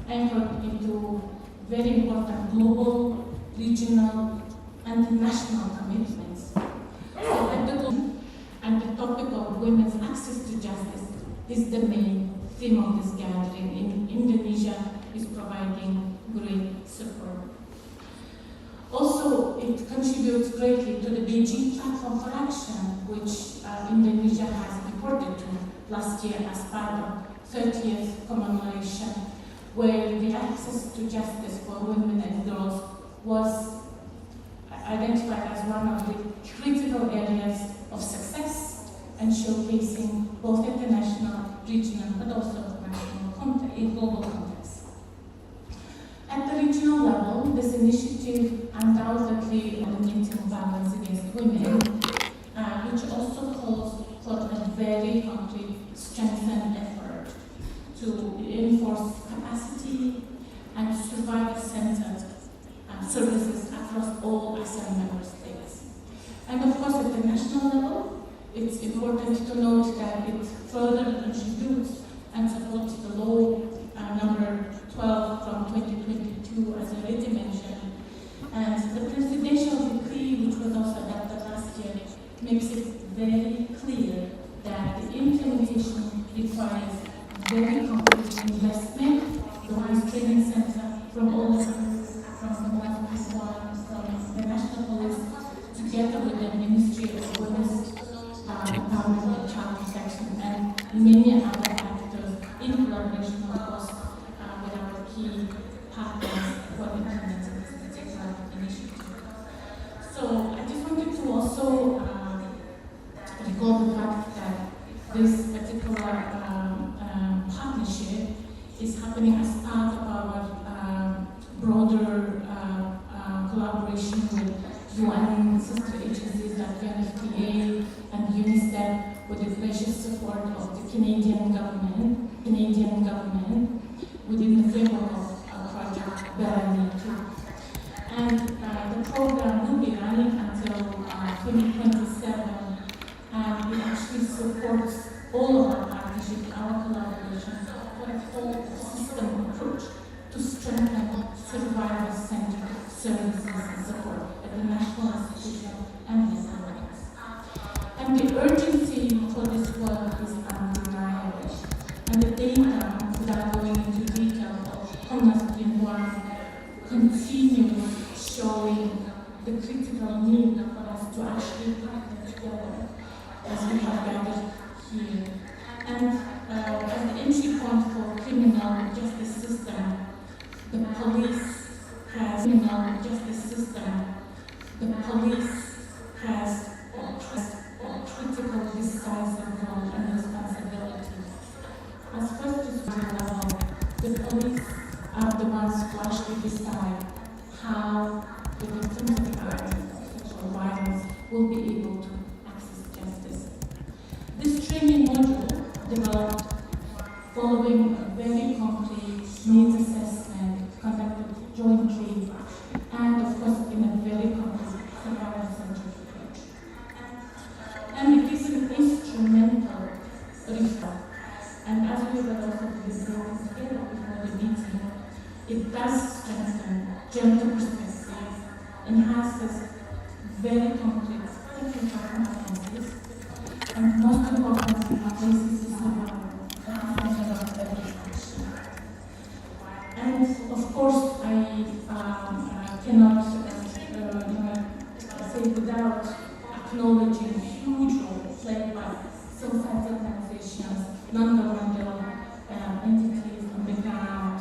anchored into very important global, regional, and national commitments. So and the topic of women's access to justice is the main theme of this gathering. In Indonesia is providing great support. Also, it contributes greatly to the Beijing Platform for Action, which Indonesia has reported to last year as part of 30th commemoration, where the access to justice for women and girls was identified as one of the critical areas of success and showcasing both international, regional, but also national context, in global context. At the regional level, this initiative undoubtedly eliminating violence against women, which also calls for a very concrete, strengthened effort to enforce capacity and survivor-centered services across all ASEAN member states. And of course, at the national level, it's important to note that it further contributes and supports the law number 12 from 2022, as I already mentioned. And the presidential decree, which was also adopted last year, makes it very clear that the implementation requires very concrete investment, the Vice Training Center from all the from the National Police, together with the Ministry of Women's Empowerment and Child Protection, and many other actors in collaboration, of course, with our key partners for implementing this particular initiative. So I just wanted to also recall the fact that this particular partnership is happening as part of our broader collaboration with UN sister agencies like UNFPA and UNICEF, with the gracious support of the Canadian government within the framework of Project Pelatihan. And the program will be running until 2027, and it actually supports all of our partnership, our collaboration, for a whole system approach to strengthen survivor-centered services and support at the national institution and local levels. And the urgency for this work is undeniable. And the data, without going into detail, of Homeless in One continues showing the critical need for us to actually partner together as we have gathered here. And as the entry point for criminal justice system, the police has a critical decisive role and responsibility. As first responder level, the police are the ones who actually decide how the victims of sexual violence will be able to access justice. This training module developed following a very complete needs assessment conducted jointly, and of course in a very complete survivor-centered approach. And it is an instrumental reform. And as we were also discussing together before the meeting, it does strengthen gender perspective, enhances very concrete technical competencies, and most importantly, places the survivor at the center of every action. And of course, I cannot say without acknowledging the huge role played by civil society organizations, non-governmental entities on the ground,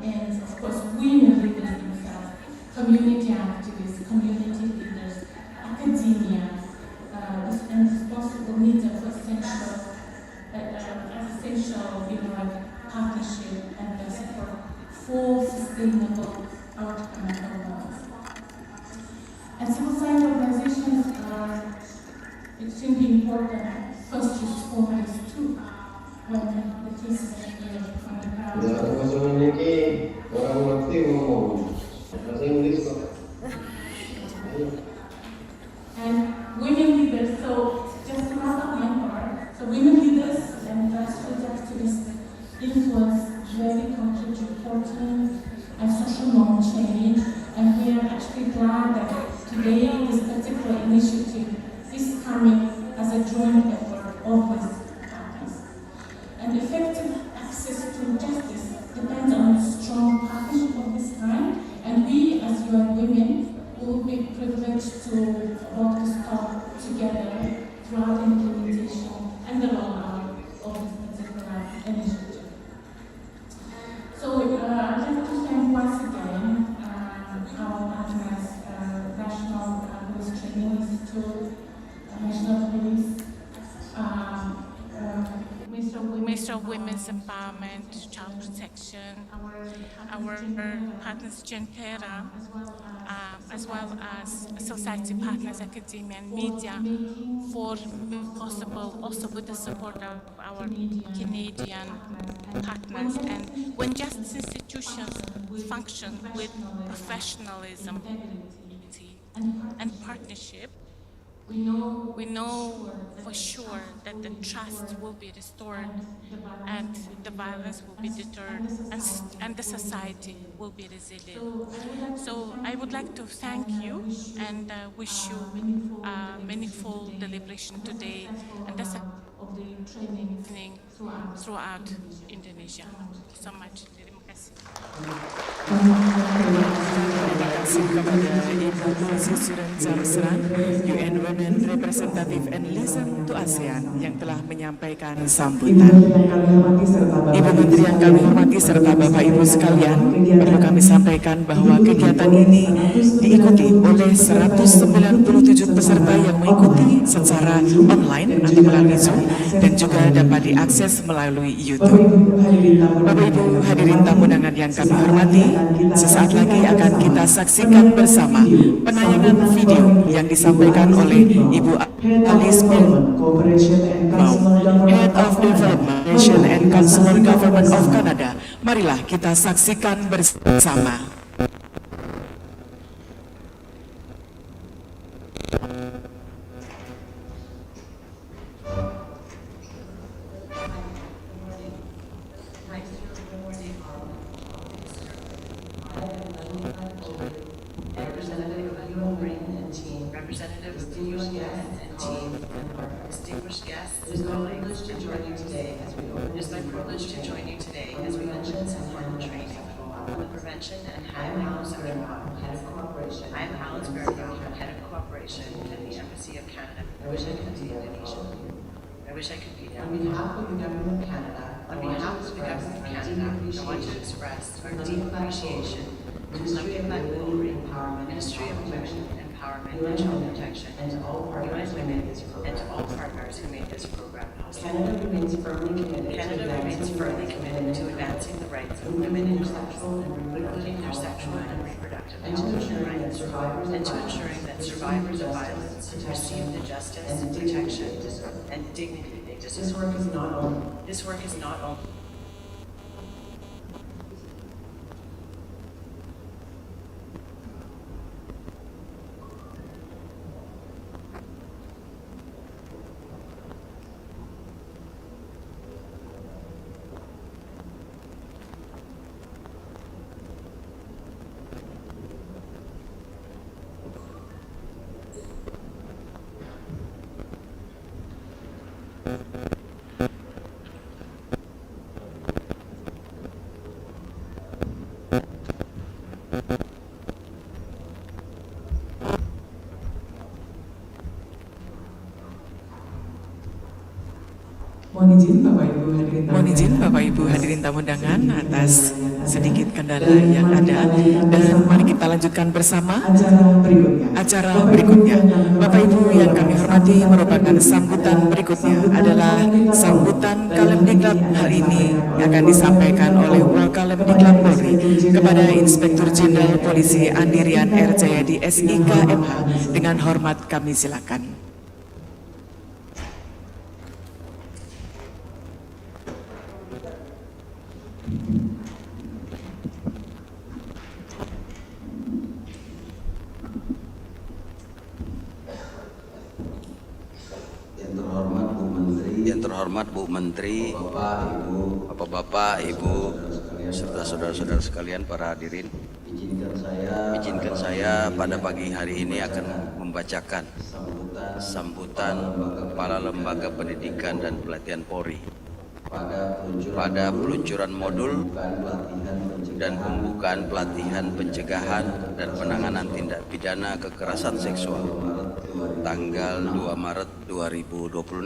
and of course women leaders themselves, community activists, community leaders, academia, and responsible needs of essential partnership and the support for sustainable outcome and outcomes. And civil society organizations are extremely important first responders too, when the cases are here on the ground. Dalam pasangan ini orang mati ngomong, bahasa Inggris kok. And women leaders, so just to wrap up my part, so women leaders and grassroots activists influence very concrete And effective access to justice depends on a strong partnership of this kind, and we as UN Women will be privileged to walk this talk together throughout the implementation and the rollout of this particular initiative. So I'd like to thank once again our partners, National Police Training Institute, National Police, Ministry of Women's Empowerment, Child Protection, our partners Gentera, as well as society partners, academia and media, for possible, also with the support of our Canadian partners. And when justice institutions function with professionalism and partnership, we know for sure that the trust will be restored and the violence will be deterred and the society will be resilient. So I would like to thank you and wish you meaningful deliberation today and the training throughout Indonesia. Thank you so much. Terima kasih. Terima kasih kepada Ibu Susuran Samsran, UN Women Representative and Liaison to ASEAN yang telah menyampaikan sambutan. Ibu Menteri yang kami hormati serta Bapak Ibu sekalian, perlu kami sampaikan bahwa kegiatan ini diikuti oleh 197 peserta yang mengikuti secara online atau melalui Zoom dan juga dapat diakses melalui YouTube. Bapak Ibu hadirin tamu undangan yang kami hormati, sesaat lagi akan kita saksikan bersama penayangan video yang disampaikan oleh Ibu Alice Bau, Head of Development and Consular Government of Canada. Marilah kita saksikan bersama. Representatives of the UN and team, distinguished guests, it is my privilege to join you today as we open training on the prevention and handling of sexual violence. I am Alice Bergamo, Head of Cooperation at the Embassy of Canada. I wish I could be Indonesia. I wish I could be there. On behalf of the Government of Canada, I want to express our deep appreciation to the Ministry of Women Empowerment and Child Protection, and to all partners who made this program possible. Canada remains firmly committed to advancing the rights of women, including their sexual and reproductive health and rights, and to ensuring that survivors of violence receive the justice, protection, and dignity they deserve. This work is not only Mohon izin Bapak Ibu hadirin tamu undangan atas sedikit kendala yang ada, dan mari kita lanjutkan bersama acara berikutnya. Bapak Ibu yang kami hormati, merupakan sambutan berikutnya adalah sambutan Kalemdiklat. Hal ini akan disampaikan oleh Wakalemdiklat Polri kepada Inspektur Jenderal Polisi Andirian R. Jayadi SIKMH. Dengan hormat kami silakan. Yang terhormat Bu Menteri, Bapak-bapak, Ibu, serta saudara-saudara sekalian, para hadirin. Izinkan saya pada pagi hari ini akan membacakan sambutan Kepala Lembaga Pendidikan dan Pelatihan Polri. pada peluncuran modul dan pembukaan pelatihan pencegahan dan penanganan tindak pidana kekerasan seksual tanggal 2 Maret 2026.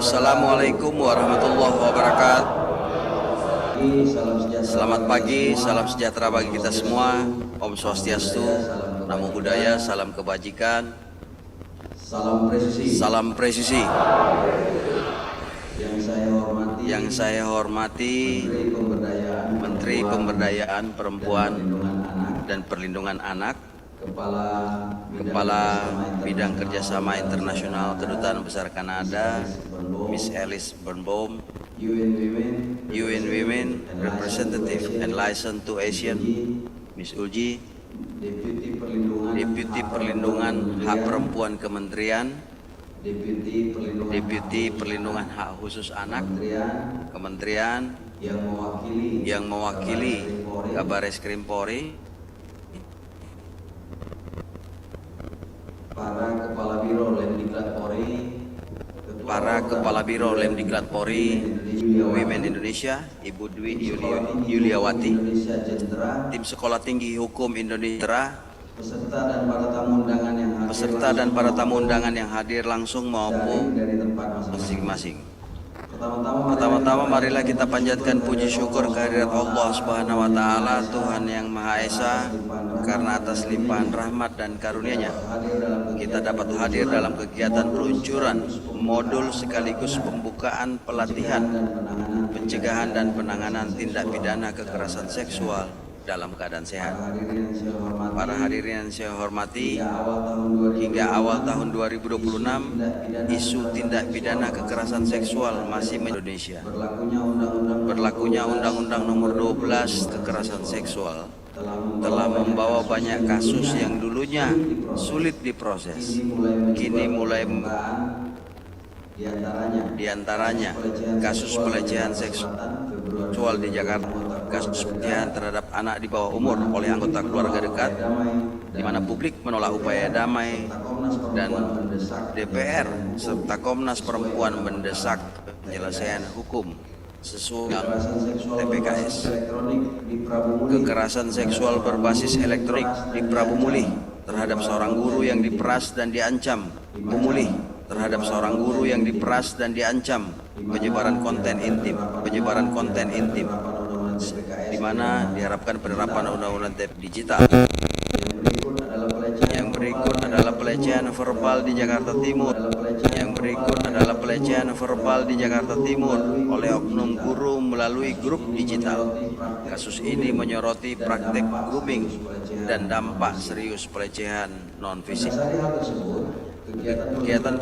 Assalamualaikum warahmatullahi wabarakatuh. Selamat pagi, salam sejahtera bagi kita semua. Om Swastiastu, Namo Buddhaya, salam kebajikan, salam presisi. Yang saya hormati Menteri Pemberdayaan Perempuan dan Perlindungan Anak, Kepala Bidang Kerjasama Internasional Kedutaan Besar Kanada, Miss Alice Birnbaum, UN Women Representative and Liaison to ASEAN, Miss Ulji, Deputi Perlindungan Hak Perempuan Kementerian, Deputi Perlindungan Hak Khusus Anak Kementerian yang mewakili Kabareskrim Polri, para Kepala Biro Lemdiklat Polri, Women Indonesia, Ibu Dwi Yuliawati, Tim Sekolah Tinggi Hukum Indonesia, peserta dan para tamu undangan yang hadir langsung maupun masing-masing. Pertama-tama marilah kita panjatkan puji syukur kehadirat Allah Subhanahu wa taala, Tuhan yang Maha Esa, karena atas limpahan rahmat dan karunia-Nya kita dapat hadir dalam kegiatan peluncuran modul sekaligus pembukaan pelatihan pencegahan dan penanganan tindak pidana kekerasan seksual dalam keadaan sehat. Para hadirin yang saya hormati, hingga awal tahun 2026, isu tindak pidana kekerasan seksual masih di Indonesia. Berlakunya Undang-Undang Nomor 12 Kekerasan Seksual telah membawa banyak kasus yang dulunya sulit diproses, kini mulai diantaranya kasus pelecehan seksual di Jakarta, kasus pelecehan terhadap anak di bawah umur oleh anggota keluarga dekat, di mana publik menolak upaya damai, dan DPR serta Komnas Perempuan mendesak penyelesaian hukum sesuai TPKS. Kekerasan seksual berbasis elektronik di Prabumulih terhadap seorang guru yang diperas dan diancam terhadap seorang guru yang diperas dan diancam penyebaran konten intim, di mana diharapkan penerapan undang-undang digital. Yang berikut adalah pelecehan verbal di Jakarta Timur oleh oknum guru melalui grup digital. Kasus ini menyoroti praktek grooming dan dampak serius pelecehan non fisik. Kegiatan